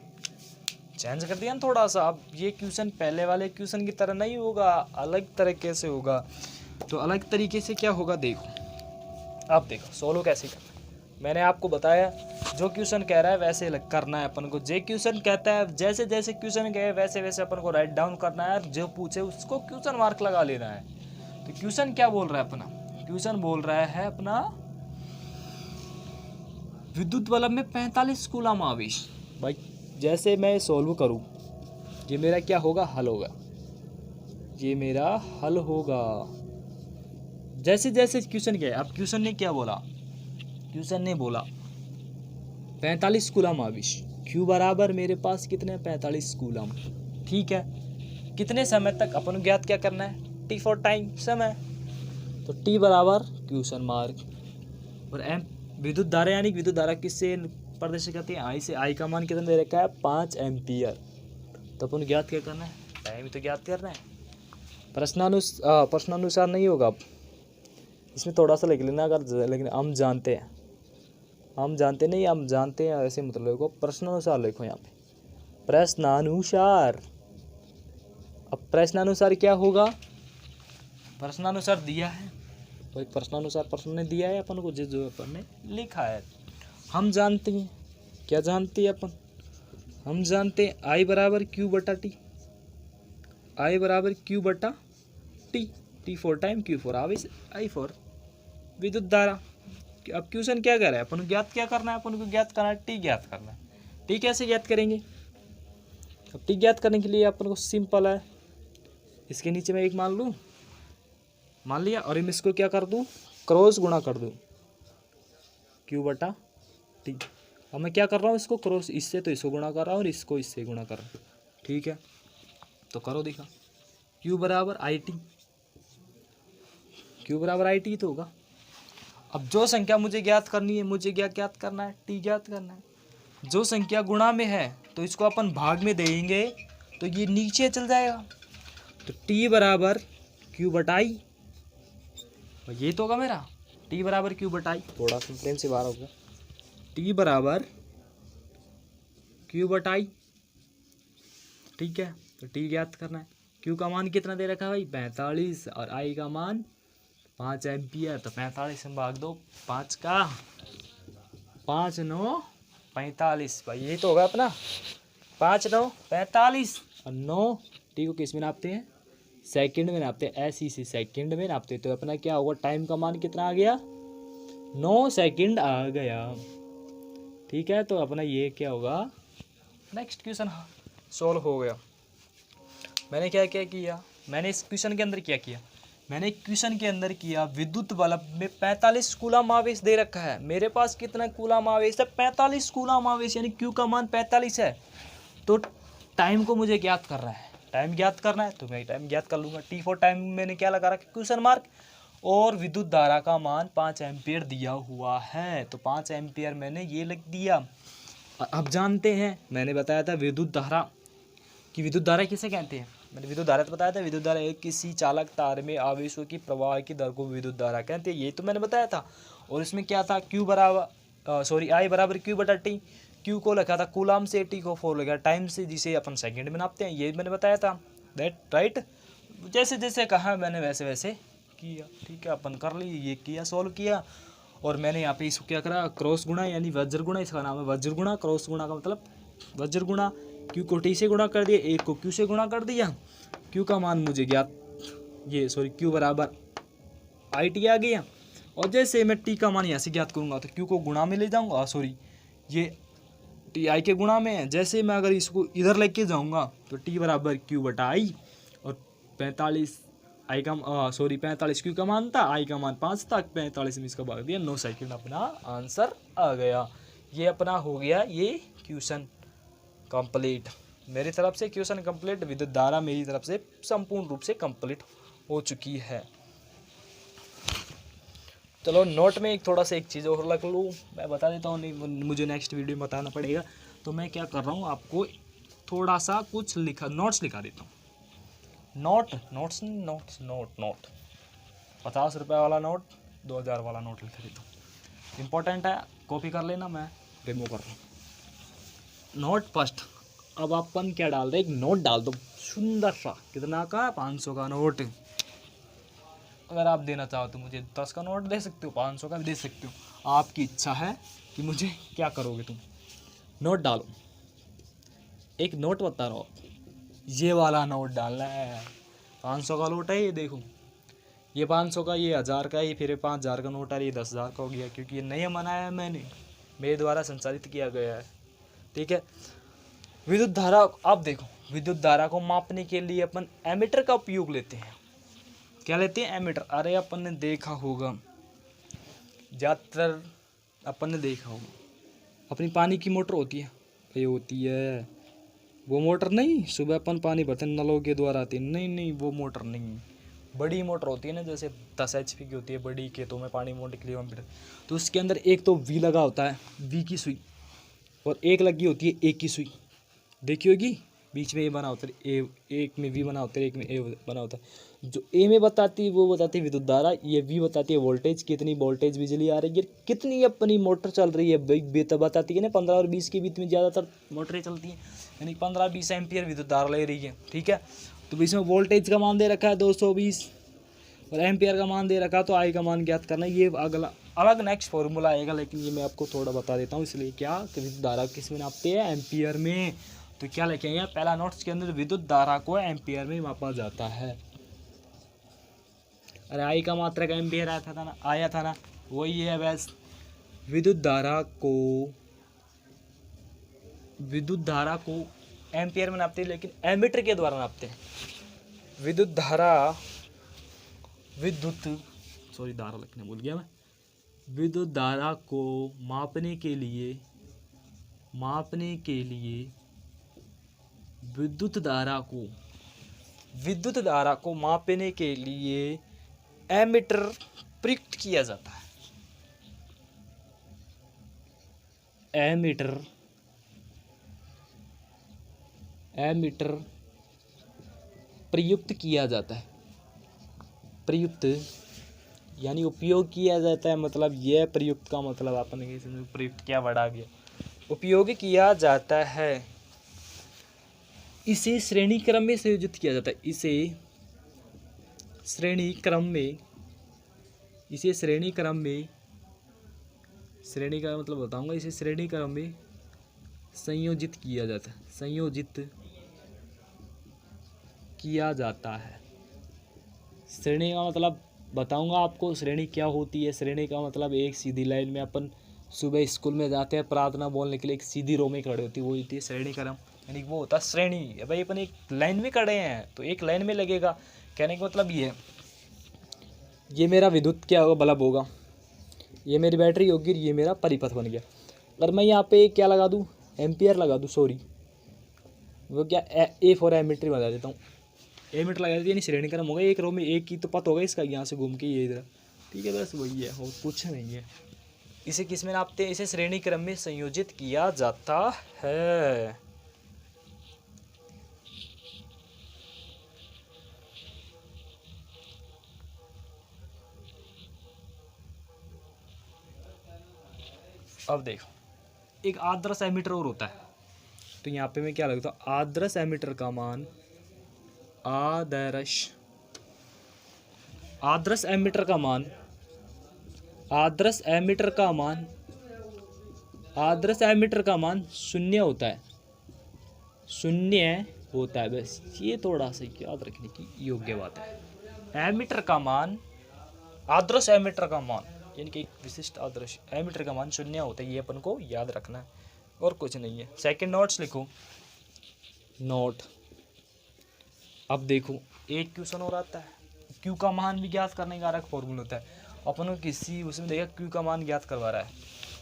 चेंज कर दिया ना थोड़ा सा। अब ये क्वेश्चन पहले वाले क्वेश्चन की तरह नहीं होगा, अलग तरीके से होगा। तो अलग तरीके से क्या होगा, देखो आप देखो सोल्व कैसे करना है। मैंने आपको बताया जो क्वेश्चन कह रहा है वैसे करना है अपन को। जे क्वेश्चन कहता है जैसे जैसे क्वेश्चन कहे वैसे वैसे अपन को राइट डाउन करना है, जो पूछे उसको क्वेश्चन मार्क लगा लेना है। तो क्वेश्चन क्या बोल रहा है अपना, क्वेश्चन बोल रहा है अपना विद्युत बल्ब में 45 कूलाम आवेश। भाई जैसे मैं सोल्व करूं, ये मेरा क्या होगा, हल होगा। ये मेरा हल होगा जैसे जैसे क्वेश्चन क्या है। अब क्वेश्चन ने क्या बोला, क्वेश्चन ने बोला 45 कूलाम आवेश, क्यू बराबर मेरे पास कितने 45 कूलाम। ठीक है, कितने समय तक अपन ज्ञात क्या करना है, टी फॉर टाइम, समय। तो टी बराबर क्वेश्चन मार्क और एम विद्युत धारा, यानी विद्युत धारा किससे प्रदर्शित करती है, आई से। आई का मान कितना दे रखा है, 5 एम्पियर। तो अपन ज्ञात क्या करना है, टाइम तो ज्ञात करना है। प्रश्नानुसार नहीं होगा, अब इसमें थोड़ा सा लिख लेना अगर, लेकिन हम जानते हैं ऐसे मतलब लिखो, प्रश्नानुसार लिखो यहाँ पे, प्रश्नानुसार। अब प्रश्नानुसार क्या होगा, प्रश्नानुसार दिया है भाई, प्रश्नानुसार प्रश्न ने दिया है अपन को, जो अपन ने लिखा है। हम जानते हैं, क्या जानते हैं अपन, हम जानते हैं आई बराबर क्यू बटा टी, आई बराबर क्यू बटा T, T for time, Q for आवेश, आई फॉर विद्युत धारा। अब क्वेश्चन क्या कर रहा है, अपन को ज्ञात क्या करना है, अपन को ज्ञात करना है टी ज्ञात करना है। टी कैसे ज्ञात करेंगे, अब टी ज्ञात करने के लिए अपन को सिंपल है, इसके नीचे मैं एक मान लिया और इसको क्या कर दूं, क्रॉस गुणा कर दूं, क्यू बटा टी। अब मैं क्या कर रहा हूँ, इसको क्रॉस, इससे तो इसको गुणा कर रहा हूँ और इसको इससे गुणा कर रहा हूँ। ठीक है, तो करो दिखा, क्यू बराबर आई टी, क्यू बराबर आई टी तो होगा। अब जो संख्या मुझे ज्ञात करनी है, मुझे क्या ज्ञात करना है, टी ज्ञात करना है। जो संख्या गुणा में है तो इसको अपन भाग में देंगे तो ये नीचे चल जाएगा। तो टी बराबर क्यू बटाई, ये तो होगा मेरा टी बराबर क्यू बटाई, थोड़ा सा फ्रेम से बाहर होगा, टी बराबर क्यू बटाई। ठीक है, तो टी ज्ञात करना है। क्यू का मान कितना दे रखा है भाई, 45, और आई का मान 5 एम्पियर। तो 45 में भाग दो, 5 का 5 9 45, भाई ये तो होगा अपना 5 9 45, और 9 टी को किस में नापते हैं, सेकंड में नापते हैं, ऐसी सेकंड में नापते हैं। तो अपना क्या होगा, टाइम का मान कितना आ गया, 9 सेकंड आ गया। ठीक है, तो अपना ये क्या होगा, नेक्स्ट क्वेश्चन सॉल्व हो गया। मैंने क्या क्या किया, मैंने इस क्वेश्चन के अंदर क्या किया, मैंने क्वेश्चन के अंदर किया विद्युत बल्ब में 45 कूलाम आवेश दे रखा है। मेरे पास कितना कूलाम आवेश है, 45 कूलाम आवेश, यानी क्यू का मान 45 है। तो टाइम को मुझे ज्ञात कर रहा है, टाइम ज्ञात करना है, तो मैं टाइम ज्ञात कर लूँगा। टी फॉर टाइम मैंने क्या लगा रखा, क्वेश्चन मार्क। और विद्युत धारा का मान 5 एम्पियर दिया हुआ है, तो 5 एम्पियर मैंने ये लिख दिया। अब जानते हैं, मैंने बताया था विद्युत धारा कि विद्युत धारा किसे कहते हैं, मैंने विद्युत धारा तो बताया था। विद्युत धारा एक किसी चालक तार में आवेशों की प्रवाह की दर को विद्युत धारा कहते हैं, ये तो मैंने बताया था। और इसमें क्या था, Q बराबर I बराबर Q बटा T। Q को लिखा था कूलाम से, T को फॉर लिखा टाइम से, जिसे अपन सेकंड में नापते हैं, ये मैंने बताया था। That right. जैसे जैसे कहा मैंने वैसे वैसे किया, ठीक है। अपन कर ली, ये किया, सॉल्व किया। और मैंने यहाँ पे इसको क्या करा, क्रॉस गुणा यानी वज्र गुणा, इसका नाम है वज्र गुणा। क्रॉस गुणा का मतलब वज्र गुणा। Q को T से गुणा कर दिया, एक को Q से गुणा कर दिया। Q का मान मुझे ज्ञात, Q बराबर IT आ गया। और जैसे मैं T का मान यहाँ से ज्ञात करूँगा तो Q को गुणा में ले जाऊँगा, ये TI के गुणा में है। जैसे मैं अगर इसको इधर लेके जाऊँगा तो T बराबर Q बटा I, और 45 Q का मान था, I का मान 5 था, 45 में इसका भाग दिया, 9 सेकंड अपना आंसर आ गया। ये अपना हो गया ये क्वेश्चन कंप्लीट। मेरी तरफ से क्वेश्चन कंप्लीट, विद्युत धारा मेरी तरफ से संपूर्ण रूप से कंप्लीट हो चुकी है। चलो नोट में एक चीज़ और रख लूँ, मैं बता देता हूँ, नहीं मुझे नेक्स्ट वीडियो में बताना पड़ेगा। तो मैं क्या कर रहा हूँ, आपको थोड़ा सा कुछ नोट्स लिखा देता हूँ। नोट 50 रुपये वाला नोट, 2000 वाला नोट लिखा देता हूँ। इम्पोर्टेंट है, कॉपी कर लेना, मैं डेमो कर रहा हूँ। नोट फर्स्ट, अब अपन क्या डाल रहे, एक नोट डाल दो सुंदर सा, कितना का, 500 का नोट। अगर आप देना चाहो तो मुझे 10 का नोट दे सकते हो, 500 का भी दे सकते हो, आपकी इच्छा है कि मुझे क्या करोगे तुम। नोट डालो, एक नोट बता रहा हूँ, ये वाला नोट डालना है। 500 का नोट है ये, देखो ये 500 का, ये 1000 का, ये फिर 5000 का नोट है, ये 10,000 का हो गया, क्योंकि ये नया बनाया है मैंने, मेरे द्वारा संचालित किया गया है, ठीक है। विद्युत धारा, आप देखो, विद्युत धारा को मापने के लिए अपन एमीटर का उपयोग लेते हैं। क्या लेते हैं, एमीटर। अरे अपन ने देखा होगा, ज़्यादातर अपन ने देखा होगा, अपनी पानी की मोटर होती है, ये होती है वो मोटर नहीं, सुबह अपन पानी भरते हैं नलों के द्वारा आती है, नहीं वो मोटर नहीं, बड़ी मोटर होती है ना, जैसे 10 HP की होती है, बड़ी खेतों में पानी मोटर के लिए मोटर। तो उसके अंदर एक तो वी लगा होता है, वी की सुई, और एक लगी होती है ए की सुई, देखी होगी, बीच में ए बना होता है, एक में वी बना होता है, एक में ए बना होता है। जो ए में बताती है वो बताती है विद्युत धारा, ये वी बताती है वोल्टेज, कितनी वोल्टेज बिजली आ रही है, कितनी अपनी मोटर चल रही है, बताती है ना। 15 और 20 के बीच में ज़्यादातर मोटरें चलती हैं, यानी 15-20 एम्पियर विद्युत धारा ले रही है, ठीक है। तो इसमें वोल्टेज का मान दे रखा है 220, और एम्पियर का मान दे रखा है, तो आई का मान ज्ञात करना है। ये अगला अलग नेक्स्ट फॉर्मूला आएगा, लेकिन ये मैं आपको थोड़ा बता देता हूँ, इसलिए क्या कि विद्युत धारा किस में नापते हैं, एम्पियर में। तो क्या लिखेंगे, पहला नोट्स के अंदर विद्युत धारा को एम्पियर में मापा जाता है। अरे आई का मात्रक एम्पियर आया था ना, वही है बस। विद्युत धारा को एम्पियर में नापते हैं, लेकिन एमीटर के द्वारा नापते हैं। धारा लिखने भूल गया मैं। विद्युत धारा को मापने के लिए विद्युत धारा को मापने के लिए एमीटर प्रयुक्त किया जाता है। एमीटर प्रयुक्त किया जाता है। प्रयुक्त यानी उपयोग किया जाता है, मतलब यह प्रयुक्त का मतलब अपन प्रयुक्त क्या वर्ड आ गया, उपयोग किया जाता है। इसे श्रेणी क्रम में संयोजित किया जाता है। इसे श्रेणी क्रम का मतलब बताऊंगा। इसे श्रेणी क्रम में संयोजित किया जाता है। श्रेणी का मतलब बताऊंगा आपको, श्रेणी क्या होती है। श्रेणी का मतलब एक सीधी लाइन में, अपन सुबह स्कूल में जाते हैं प्रार्थना बोलने के लिए, एक सीधी रो में खड़े होती है, वो होती है श्रेणी क्रम, यानी वो होता है श्रेणी। भाई अपन एक लाइन में खड़े हैं तो एक लाइन में लगेगा, कहने का मतलब ये मेरा विद्युत क्या होगा, बल्ब होगा, ये मेरी बैटरी होगी, ये मेरा परिपथ बन गया। अगर मैं यहाँ पे क्या लगा दूँ, एम्पियर लगा दूँ, वो क्या ए फॉर एमीटर बता देता हूँ, एमीटर लगा देती है, यानी श्रेणी क्रम होगा। एक रो में एक ही तो पथ होगा इसका, यहाँ से घूम के ये इधर, ठीक है, बस वही है और कुछ नहीं है। इसे किस में नापते हैं, इसे श्रेणी क्रम में संयोजित किया जाता है। अब देखो, एक आदर्श एमिटर और होता है, तो यहाँ पे मैं क्या लगता हूँ, आदर्श एमिटर का मान, आदर्श एमिटर का मान, आदर्श एमिटर का मान, आदर्श एमिटर का मान शून्य होता है, शून्य होता है। बस ये थोड़ा सा याद रखने की योग्य बात है। एमिटर का मान, आदर्श एमिटर का मान यानी कि एक विशिष्ट आदर्श एमिटर का मान शून्य होता है, ये अपन को याद रखना है और कुछ नहीं है। सेकंड नोट्स लिखो, नोट। अब देखो एक क्वेश्चन और आता है, क्यू का मान भी ज्ञात करने का अलग फॉर्मूला होता है। अपन को किसी उसमें देखा क्यू का मान ज्ञात करवा रहा है,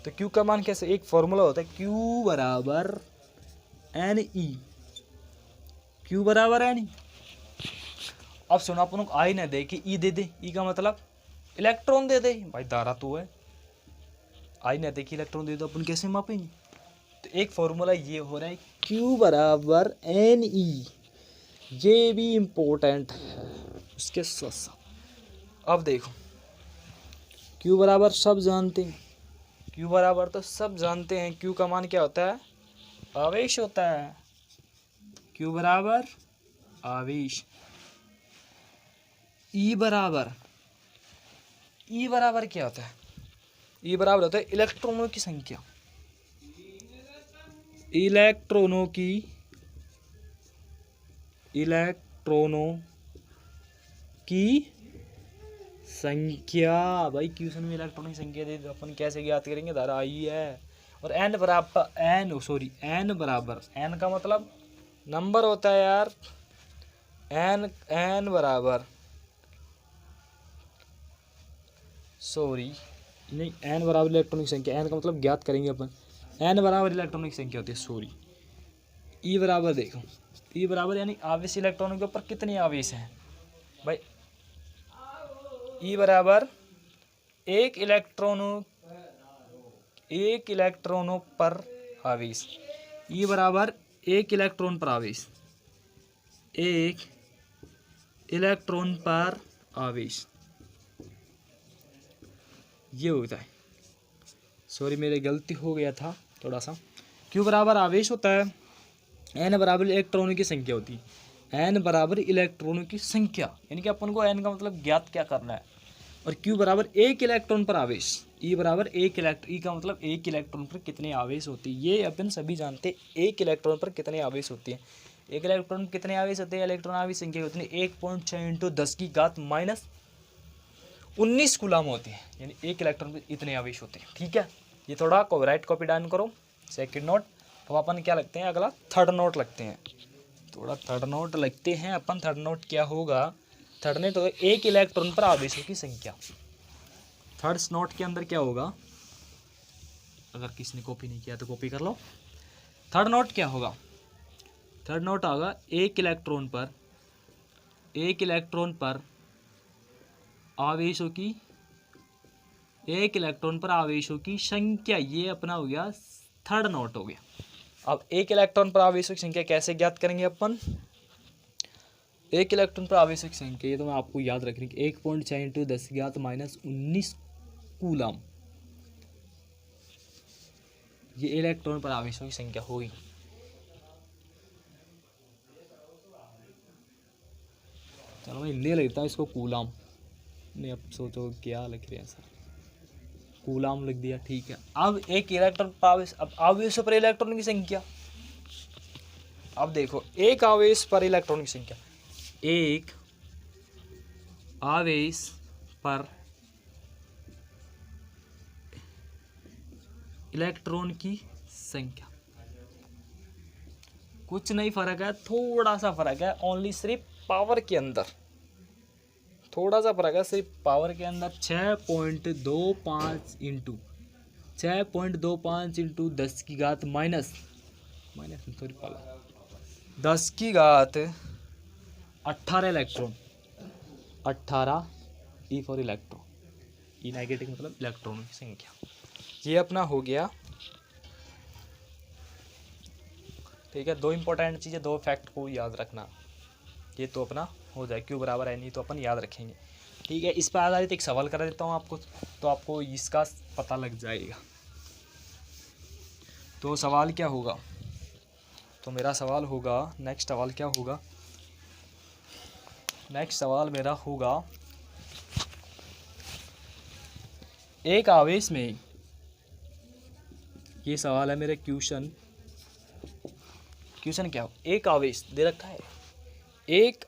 तो क्यू का मान कैसे, एक फॉर्मूला होता है, क्यू बराबर एन ई, क्यू बराबर एन ई। अब सुनो, अपन को आई ना दे कि ई दे दे, ई का मतलब इलेक्ट्रॉन दे दे, भाई धारा तो है, आई ना दे कि इलेक्ट्रॉन दे दो, अपन कैसे मापेंगे। तो एक फॉर्मूला ये हो रहा है, क्यू बराबर एन ई, ये भी इम्पोर्टेंट है उसके साथ साथ। अब देखो क्यू बराबर सब जानते हैं, क्यू बराबर तो सब जानते हैं, क्यू का मान क्या होता है, आवेश होता है, क्यू बराबर आवेश। ई बराबर, ई बराबर क्या होता है, ई बराबर होता है इलेक्ट्रॉनों की संख्या, इलेक्ट्रॉनों की, इलेक्ट्रॉनों की संख्या। भाई क्वेश्चन में इलेक्ट्रॉनों की संख्या दे तो अपन कैसे ज्ञात करेंगे, धारा आई है। और एन बराबर, एन बराबर, एन का मतलब नंबर होता है यार, एन बराबर, नहीं एन बराबर इलेक्ट्रॉनों की संख्या, एन का मतलब ज्ञात करेंगे अपन, एन बराबर इलेक्ट्रॉनों की संख्या होती है, ई बराबर देखो, ई बराबर यानी आवेश इलेक्ट्रॉनों के ऊपर कितने आवेश हैं भाई, ई बराबर एक इलेक्ट्रॉनों पर आवेश, ई बराबर एक इलेक्ट्रॉन पर आवेश, एक इलेक्ट्रॉन पर आवेश, ये होता है। सॉरी मेरी गलती हो गया था थोड़ा सा। क्यू बराबर आवेश होता है, एन बराबर इलेक्ट्रॉनों की संख्या होती है, एन बराबर इलेक्ट्रॉनों की संख्या, यानी कि अपन को एन का मतलब ज्ञात क्या करना है। और क्यू बराबर एक इलेक्ट्रॉन पर आवेश, ई बराबर एक इलेक्ट्रॉन, ई का मतलब एक इलेक्ट्रॉन पर कितने आवेश होती है, ये अपन सभी जानते हैं, एक इलेक्ट्रॉन पर कितने आवेश होती है। एक इलेक्ट्रॉन पर कितने आवेश होते हैं, इलेक्ट्रॉन आवेश संख्या होती है 1.6 × 10⁻19 कूलम होती है, यानी एक इलेक्ट्रॉन पर इतने आवेश होते हैं। ठीक है, ये थोड़ा राइट कॉपी डाउन करो, सेकंड नोट। तो अपन क्या लगते हैं, अगला थर्ड नोट लगते हैं, थोड़ा थर्ड नोट लगते हैं अपन। थर्ड नोट क्या होगा, थर्ड नोट होगा एक इलेक्ट्रॉन पर आवेशों की संख्या। थर्ड नोट के अंदर क्या होगा, अगर किसी ने कॉपी नहीं किया तो कॉपी कर लो। थर्ड नोट क्या होगा, थर्ड नोट होगा एक इलेक्ट्रॉन पर आवेशों की, एक इलेक्ट्रॉन पर आवेशों की संख्या, ये अपना हो गया थर्ड नोट हो गया। अब एक इलेक्ट्रॉन पर आवेशों की संख्या कैसे ज्ञात करेंगे अपन, एक इलेक्ट्रॉन पर आवेशों की संख्या, ये तो मैं आपको याद रखनी कि 1.6 × 10⁻19 कूलम, ये इलेक्ट्रॉन पर आवेशों की संख्या होगी। चलो मैं हिंदी लिखता हूँ इसको कूलम, नहीं अब सोचो क्या लिख रहे हैं सर, कूलम लिख दिया, ठीक है। अब एक इलेक्ट्रॉन पर आवेश, अब आवेशों पर इलेक्ट्रॉन की संख्या, अब देखो एक आवेश पर इलेक्ट्रॉन की संख्या, एक आवेश पर इलेक्ट्रॉन की संख्या, कुछ नहीं फर्क है, थोड़ा सा फर्क है, ओनली सिर्फ पावर के अंदर थोड़ा सा फर्क है, सिर्फ पावर के अंदर। 6.25 × 10⁻18 electron, 18 E for electron, E negative मतलब इलेक्ट्रॉनों की संख्या, ये अपना हो गया। ठीक है, दो इंपॉर्टेंट चीज़ें, दो फैक्ट को याद रखना, ये तो अपना हो जाए, क्यू बराबर है नहीं तो अपन याद रखेंगे। ठीक है, इस पर आधारित एक सवाल करा देता हूँ आपको, तो आपको इसका पता लग जाएगा। तो सवाल क्या होगा, तो मेरा सवाल होगा, नेक्स्ट सवाल क्या होगा, नेक्स्ट सवाल मेरा होगा, एक आवेश में, ये सवाल है मेरे क्वेश्चन क्या हो, एक आवेश दे रखा है, एक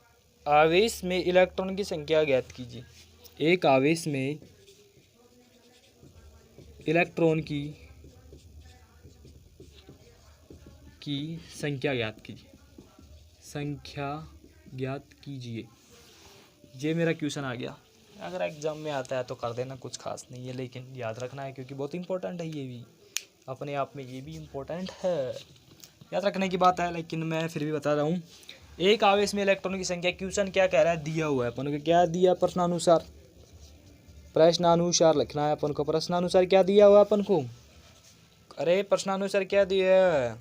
आवेश में इलेक्ट्रॉन की संख्या ज्ञात कीजिए। एक आवेश में इलेक्ट्रॉन की संख्या ज्ञात कीजिए, संख्या ज्ञात कीजिए। ये मेरा क्वेश्चन आ गया। अगर एग्जाम में आता है तो कर देना, कुछ खास नहीं है, लेकिन याद रखना है क्योंकि बहुत इंपॉर्टेंट है, ये भी अपने आप में ये भी इम्पोर्टेंट है, याद रखने की बात है, लेकिन मैं फिर भी बता रहा हूँ। एक आवेश में इलेक्ट्रॉन की संख्या, क्वेश्चन क्या कह रहा है, दिया हुआ है अपन को, क्या दिया, प्रश्नानुसार, प्रश्नानुसार लिखना है अपन को। प्रश्नानुसार क्या दिया हुआ है अपन को, अरे प्रश्नानुसार क्या दिया है,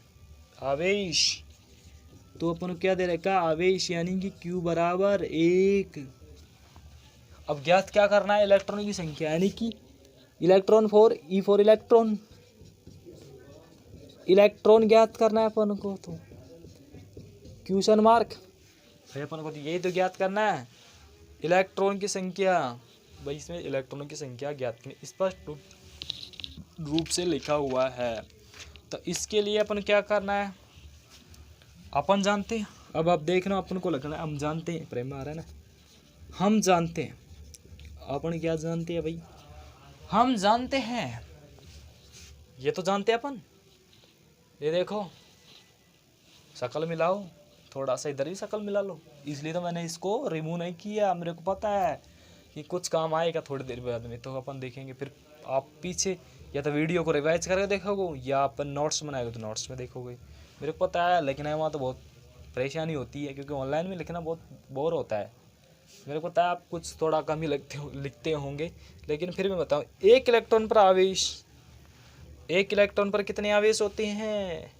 आवेश, तो अपन को क्या दे रखा, आवेश यानी कि Q बराबर 1। अब ज्ञात क्या करना है, इलेक्ट्रॉन की संख्या, यानी कि electron for E for electron, electron ज्ञात करना है अपन को। तो क्वेश्चन मार्क भाई, अपन को तो यही तो ज्ञात करना है, इलेक्ट्रॉन की संख्या भाई, इसमें इलेक्ट्रॉनों की संख्या ज्ञात करनी, स्पष्ट रूप से लिखा हुआ है। तो इसके लिए अपन क्या करना है, अपन जानते हैं, अब आप देखना अपन को लगना है, हम जानते हैं, प्रेम आ रहा है ना, हम जानते हैं, अपन क्या जानते हैं भाई, हम जानते हैं, ये तो जानते हैं अपन, ये देखो शक्ल मिलाओ, थोड़ा सा इधर भी शक्ल मिला लो, इसलिए तो मैंने इसको रिमूव नहीं किया, मेरे को पता है कि कुछ काम आएगा थोड़ी देर बाद में, तो अपन देखेंगे, फिर आप पीछे या तो वीडियो को रिवाइज करके देखोगे या अपन नोट्स बनाएगा तो नोट्स में देखोगे, मेरे को पता है, लेकिन वहाँ तो बहुत परेशानी होती है क्योंकि ऑनलाइन में लिखना बहुत बोर होता है, मेरे को पता है आप कुछ थोड़ा कम ही लिखते होंगे, लेकिन फिर मैं बताऊँ, एक इलेक्ट्रॉन पर आवेश, एक इलेक्ट्रॉन पर कितने आवेश होते हैं,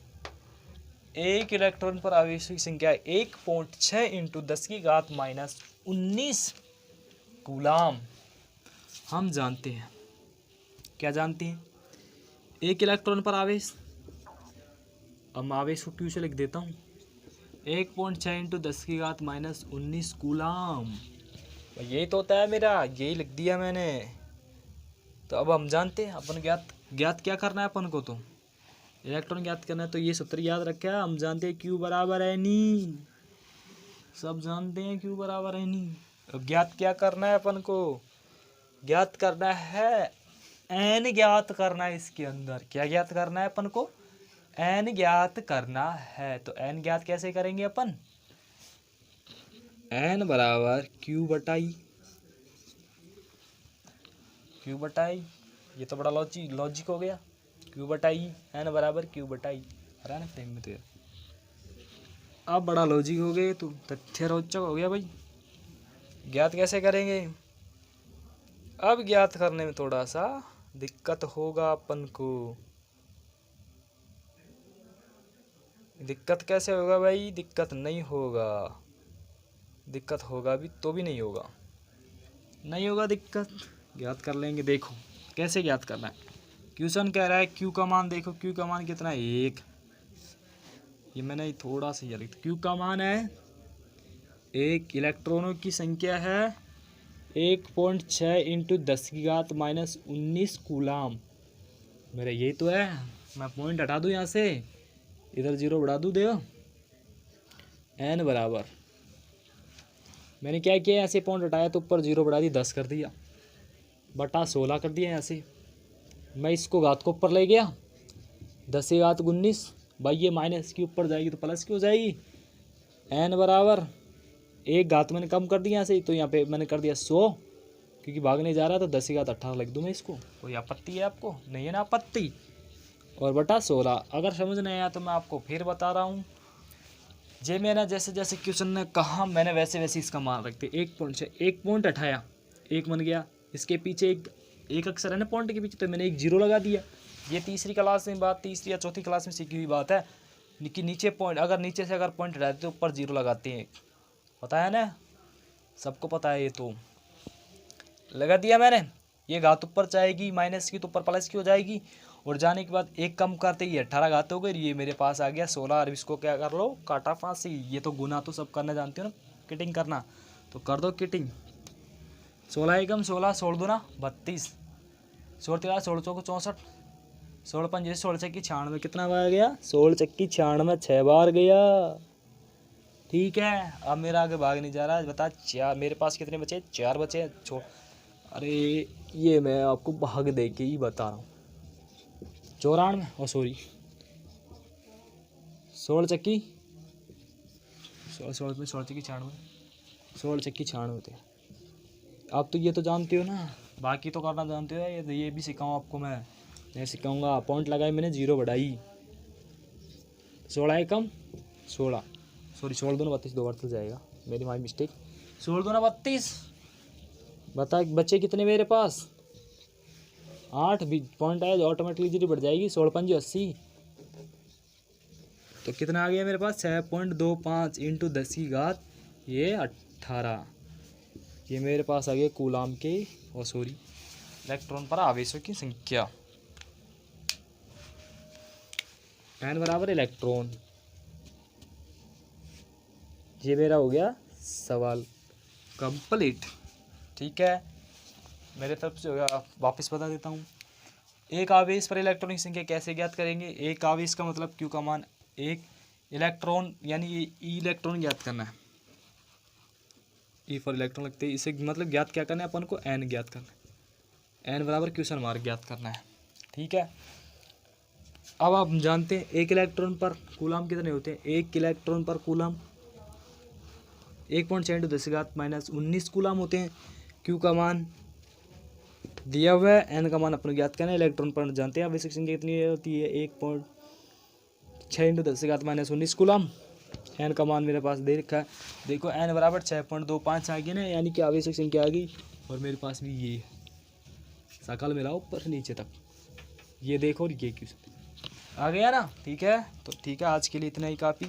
एक इलेक्ट्रॉन पर आवेश की संख्या 1.6 इंटू 10⁻⁻19 कूलाम। हम जानते हैं, क्या जानते हैं, एक इलेक्ट्रॉन पर आवेश, अब मैं आवेश को क्यू से लिख देता हूँ, 1.6 इंटू 10⁻⁻19 कूलाम, यही तो होता है मेरा, यही लिख दिया मैंने। तो अब हम जानते हैं, अपन ज्ञात क्या करना है अपन को, तो इलेक्ट्रॉन ज्ञात करना है, तो ये सूत्र याद रखा, हम जानते हैं Q बराबर है नी, सब जानते हैं Q बराबर है नी। अब ज्ञात क्या करना है अपन को, ज्ञात करना है N ज्ञात करना है, इसके अंदर क्या ज्ञात करना है अपन को, N ज्ञात करना है। तो N ज्ञात कैसे करेंगे अपन, N बराबर Q बटाई, ये तो बड़ा लॉजिक हो गया, Q बटाई N बराबर Q बटाई, आ रहा है ना फ्रेम में, तो अब बड़ा लॉजिक हो गया, तो तथ्य रोचक हो गया भाई। ज्ञात कैसे करेंगे, अब ज्ञात करने में थोड़ा सा दिक्कत होगा अपन को, दिक्कत कैसे होगा भाई, दिक्कत नहीं होगा, दिक्कत होगा भी तो भी नहीं होगा, दिक्कत, ज्ञात कर लेंगे। देखो कैसे ज्ञात करना है, क्वेश्चन कह रहा है Q का मान, देखो Q का मान कितना है, 1, ये मैंने थोड़ा सा लिख, Q का मान है 1, इलेक्ट्रॉनों की संख्या है 1.6 इंटू 10⁻⁻19 कूलाम, मेरा यही तो है, मैं पॉइंट हटा दूँ यहाँ से, इधर 0 बढ़ा दूँ, देखो N बराबर, मैंने क्या किया, ऐसे पॉइंट हटाया तो ऊपर 0 बढ़ा दी, 10 कर दिया, बटा 16 कर दिया, यहाँ से मैं इसको घात को ऊपर ले गया, 10⁻⁻19 भाई, ये माइनस की ऊपर जाएगी तो प्लस की हो जाएगी, N बराबर, एक घात मैंने कम कर दिया यहाँ से, तो यहाँ पे मैंने कर दिया 100, क्योंकि भागने जा रहा है तो 10⁻18 लिख दूँ मैं इसको, कोई आपत्ति है आपको, नहीं है ना आपत्ति, और बटा 16। अगर समझ नहीं आया तो मैं आपको फिर बता रहा हूँ, जे मैंने जैसे जैसे क्वेश्चन ने कहा मैंने वैसे वैसे इसका मान रखते, 1.6, एक पॉइंट हटाया, एक बन गया, इसके पीछे एक अक्षर है ना पॉइंट के पीछे, तो मैंने एक 0 लगा दिया, ये तीसरी क्लास में बात, तीसरी या चौथी क्लास में सीखी हुई बात है कि नीचे पॉइंट, अगर नीचे से अगर पॉइंट हटाते तो ऊपर 0 लगाते हैं, पता है ना, सबको पता है, ये तो लगा दिया मैंने, ये घात ऊपर जाएगी माइनस की तो ऊपर प्लस की हो जाएगी, और जाने के बाद एक कम करते ही 18 घात हो गई, ये मेरे पास आ गया 16। और इसको क्या कर लो, काटा फांसी। ये तो गुना तो सब करना जानते हो ना, किटिंग करना, तो कर दो किटिंग। 16 एकम 16, 16 दूना 32, 16 तेरह 16 चौको 64, 16 पंजे 16 चक्की 96, कितना बार गया, 16 चक्की 96, 6 बार गया। ठीक है, अब मेरा आगे भाग नहीं जा रहा, बता चार मेरे पास कितने बचे, 4 बचे। छोड़, अरे ये मैं आपको भाग दे के ही बता रहा हूँ। 94 और सॉरी 16 चक्की 16 में 16 चक्की 96, 16 चक्की 96 होते हैं। आप तो ये तो जानते हो ना, बाकी तो करना जानते हो। ये भी सिखाऊँ आपको मैं सिखाऊंगा। पॉइंट लगाई मैंने, 0 बढ़ाई, 16 एकम 16, सॉरी 16 दूना 32, 2 बार तो जाएगा, मेरी माई मिस्टेक। 16 दूना 32, बता बच्चे कितने मेरे पास, 8 भी पॉइंट आया, ऑटोमेटिकली 0 बढ़ जाएगी। 16 पंजे 80, तो कितना आ गया मेरे पास, 6.25 इंटू 10 की घात ये 18। ये मेरे पास आ गया कूलाम के, और सॉरी इलेक्ट्रॉन पर आवेशों की संख्या, n बराबर इलेक्ट्रॉन। ये मेरा हो गया सवाल कंप्लीट। ठीक है, मेरे तरफ से हो गया। वापस बता देता हूँ, एक आवेश पर इलेक्ट्रॉन की संख्या कैसे ज्ञात करेंगे। एक आवेश का मतलब Q का मान, एक इलेक्ट्रॉन यानी ई इलेक्ट्रॉन ज्ञात करना है, ई फॉर इलेक्ट्रॉन लगते हैं। इसे मतलब ज्ञात क्या करना है अपन को, एन ज्ञात करना है, एन बराबर क्वेश्चन मार्क ज्ञात करना है। ठीक है, अब आप जानते हैं एक इलेक्ट्रॉन पर कूलाम कितने होते हैं। एक इलेक्ट्रॉन पर कूलाम 1.10⁻⁻19 कूलाम होते हैं। क्यू का मान दिया हुआ है, एन का मान अपन ज्ञात करना है। इलेक्ट्रॉन पर जानते हैं आवश्यक संख्या कितनी होती है, 1.6 × 10⁻⁻19 कूलाम। एन का मान मेरे पास दे रखा है, देखो एन बराबर 6.25 आ गया ना, यानी कि आवश्यक संख्या आ गई। और मेरे पास भी ये सकल मिला ऊपर से नीचे तक, ये देखो, और ये क्वेश्चन आ गया ना। ठीक है, तो ठीक है, आज के लिए इतना ही काफ़ी।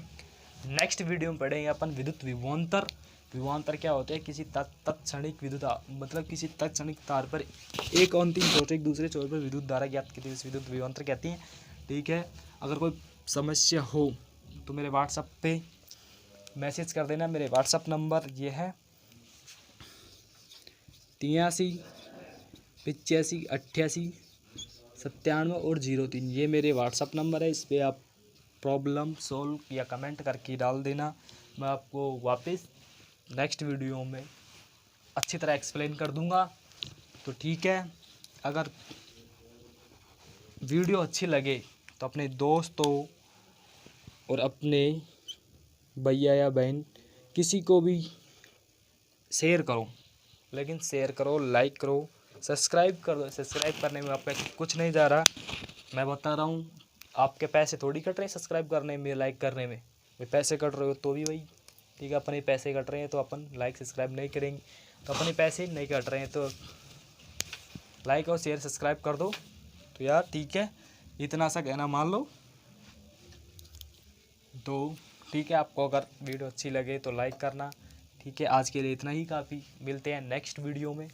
नेक्स्ट वीडियो में पढ़ेंगे अपन विद्युत विभवांतर। विभवांतर क्या होते हैं, किसी तत्क्षणिक विद्युत मतलब किसी तत्क्षणिक तार पर एक अंतिम छोर से एक दूसरे छोर पर विद्युत धारा ज्ञात की विद्युत विभवांतर कहती हैं। ठीक है, अगर कोई समस्या हो तो मेरे व्हाट्सएप पे मैसेज कर देना। मेरे व्हाट्सएप नंबर ये है 83 85 88 97 और 03। ये मेरे व्हाट्सएप नंबर है, इस पर आप प्रॉब्लम सॉल्व या कमेंट करके डाल देना। मैं आपको वापस नेक्स्ट वीडियो में अच्छी तरह एक्सप्लेन कर दूंगा। तो ठीक है, अगर वीडियो अच्छी लगे तो अपने दोस्तों और अपने भैया या बहन किसी को भी शेयर करो, लेकिन शेयर करो, लाइक करो, सब्सक्राइब कर दो। सब्सक्राइब करने में आपका कुछ नहीं जा रहा, मैं बता रहा हूँ, आपके पैसे थोड़ी कट रहे हैं सब्सक्राइब करने में, लाइक करने में। भाई पैसे कट रहे हो तो भी भाई ठीक है, अपने पैसे कट रहे हैं तो अपन लाइक सब्सक्राइब नहीं करेंगे, तो अपने पैसे नहीं कट रहे हैं तो लाइक और शेयर सब्सक्राइब कर दो। तो यार ठीक है, इतना सा कहना मान लो। तो ठीक है, आपको अगर वीडियो अच्छी लगे तो लाइक करना। ठीक है, आज के लिए इतना ही काफ़ी, मिलते हैं नेक्स्ट वीडियो में।